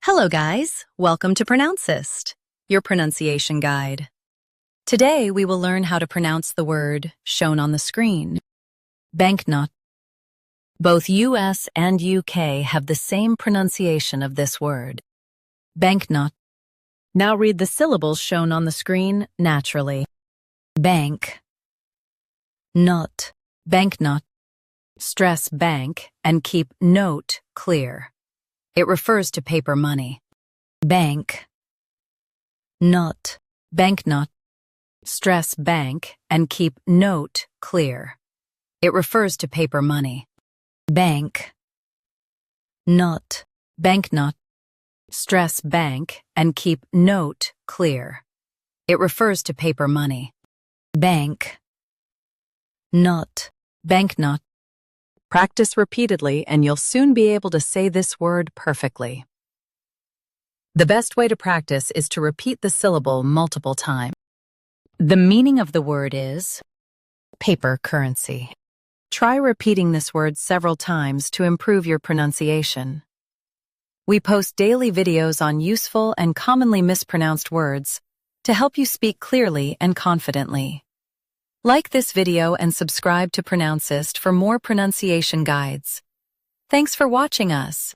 Hello guys, welcome to Pronouncist, your pronunciation guide. Today we will learn how to pronounce the word shown on the screen. Banknote. Both US and UK have the same pronunciation of this word. Banknote. Now read the syllables shown on the screen naturally. Bank. Not. Banknote. Stress bank and keep note clear. It refers to paper money. Bank. Not. Banknote. Stress bank and keep note clear. It refers to paper money. Bank. Not. Banknote. Stress bank and keep note clear. It refers to paper money. Bank. Not. Banknote. Practice repeatedly and you'll soon be able to say this word perfectly. The best way to practice is to repeat the syllable multiple times. The meaning of the word is paper currency. Try repeating this word several times to improve your pronunciation. We post daily videos on useful and commonly mispronounced words to help you speak clearly and confidently. Like this video and subscribe to Pronouncist for more pronunciation guides. Thanks for watching us.